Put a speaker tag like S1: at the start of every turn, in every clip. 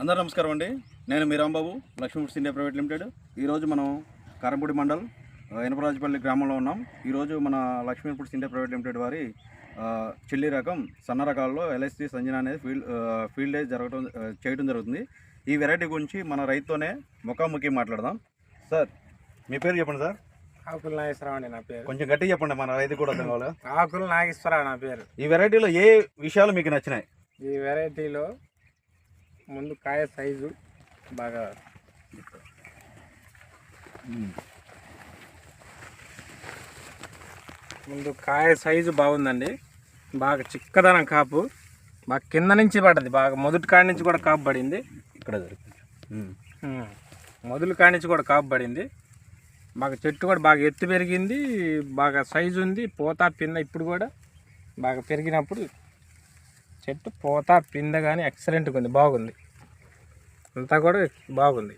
S1: అందరూ నమస్కారం అండి. నేను మీ Rambabu, Lakshmi foods India private limited. ఈరోజు మనం కారంపూడి మండల్ ఇనపరాజపల్లి గ్రామంలో ఉన్నాం. ఈరోజు మన Lakshmi foods India private limited వారి చిల్లీ రకం సన్న రకాల్లో ఎల్ఎస్సి సంజన అనేది ఫీల్డ్ డే చేయడం జరుగుతుంది. ఈ వెరైటీ గురించి మన రైతుతోనే ముఖాముఖి మాట్లాడదాం. సార్, మీ పేరు చెప్పండి సార్.
S2: ఆకుల నాగేశ్వరరావు అండి నా పేరు.
S1: కొంచెం గట్టిగా చెప్పండి, మన రైతు కూడా అర్థం కావాలి.
S2: ఆకుల నాగేశ్వరరావు నా పేరు.
S1: ఈ వెరైటీలో ఏ విషయాలు మీకు నచ్చినాయి?
S2: ఈ వెరైటీలో ముందు కాయ సైజు బాగా బాగుందండి. బాగా చిక్కదనం కాపు, బాగా కింద నుంచి పడ్డది, బాగా మొదటి కాడి నుంచి కూడా కాపు పడింది.
S1: ఇక్కడ
S2: మొదలు కాడి నుంచి కూడా కాపు పడింది. బాగా చెట్టు కూడా బాగా ఎత్తు పెరిగింది, బాగా సైజు ఉంది. పోతా పింద ఇప్పుడు కూడా బాగా పెరిగినప్పుడు చెట్టు పోతా పింద కానీ ఎక్సలెంట్గా ఉంది, బాగుంది. అంతా కూడా బాగుంది.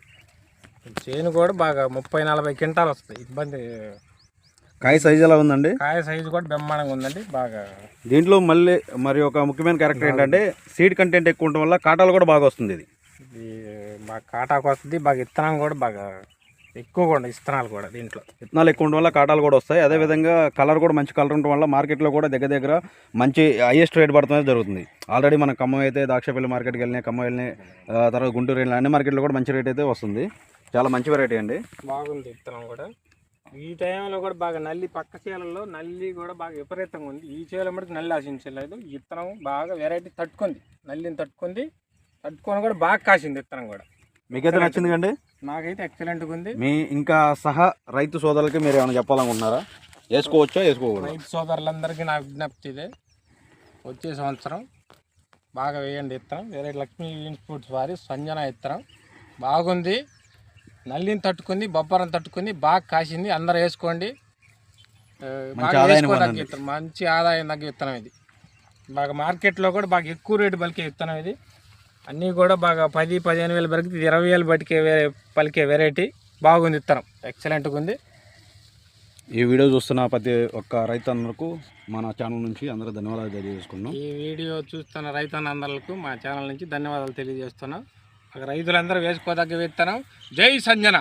S2: చేను కూడా బాగా 30-40 క్వింటాలు వస్తాయి. ఇబ్బంది.
S1: కాయ సైజు ఎలా ఉందండి?
S2: కాయ సైజు కూడా బ్రహ్మాండంగా ఉందండి. బాగా
S1: దీంట్లో మళ్ళీ మరి ఒక ముఖ్యమైన క్యారెక్టర్ ఏంటంటే సీడ్ కంటెంట్ ఎక్కువ ఉండటం వల్ల కాటాలు కూడా బాగా వస్తుంది. ఇది
S2: బాగా కాటాకు వస్తుంది. బాగా విత్తనం కూడా బాగా ఎక్కువగా ఉండదు. విత్తనాలు కూడా దీంట్లో
S1: విత్తనాలు ఎక్కువ ఉండడం వల్ల కాటాలు కూడా వస్తాయి. అదేవిధంగా కలర్ కూడా మంచి కలర్ ఉండడం వల్ల మార్కెట్లో కూడా దగ్గర మంచి హైయెస్ట్ రేట్ పడుతుంది జరుగుతుంది. ఆల్రెడీ మన ఖమ్మం అయితే దాక్షపల్లి మార్కెట్కి వెళ్ళినాయి, ఖమ్మం వెళ్ళినాయి, తర్వాత గుంటూరు వెళ్ళిన అన్ని మార్కెట్లో కూడా మంచి రేట్ అయితే వస్తుంది. చాలా మంచి వెరైటీ అండి,
S2: బాగుంది. విత్తనం కూడా ఈ టైంలో కూడా బాగా నల్లి, పక్క చీలలో నల్లి కూడా బాగా విపరీతంగా ఉంది. ఈ చీల మటుకు నల్లి ఆశించలేదు. విత్తనం బాగా వెరైటీ తట్టుకుంది, నల్లిని తట్టుకొని కూడా బాగా కాసింది విత్తనం కూడా.
S1: మీకైతే నచ్చింది కండి?
S2: నాకైతే ఎక్సలెంట్గా ఉంది.
S1: మీ ఇంకా సహా రైతు సోదరులకి మీరు ఏమైనా చెప్పాలనుకుంటున్నారా? వేసుకోవచ్చా, వేసుకోకూడదు?
S2: రైతు సోదరులందరికీ నా విజ్ఞప్తి ఇదే, వచ్చే సంవత్సరం బాగా వేయండి విత్తనం. వేరే లక్ష్మీ ఫుడ్స్ వారి సంజన విత్తనం బాగుంది. నల్లిని తట్టుకుంది, బొబ్బరం తట్టుకుంది, బాగా కాసింది. అందరూ వేసుకోండి. మంచి ఆదాయం తగ్గ విత్తనం ఇది. బాగా మార్కెట్లో కూడా బాగా ఎక్కువ రేటు పలికే విత్తనం ఇది. అన్నీ కూడా బాగా 10-15 వేలు పలికి 20 వేలు పలికే వెరైటీ. బాగుంది విత్తనం, ఎక్సలెంట్గా ఉంది.
S1: ఈ వీడియో చూస్తున్న ప్రతి ఒక్క రైతన్నలకు మన ఛానల్ నుంచి అందరూ ధన్యవాదాలు తెలియజేసుకున్నాం.
S2: ఈ వీడియో చూస్తున్న రైతన్నలకు మా ఛానల్ నుంచి ధన్యవాదాలు తెలియజేస్తున్నాం. రైతులందరూ వేసుకోదగ్గ విత్తనం. జై సంజన.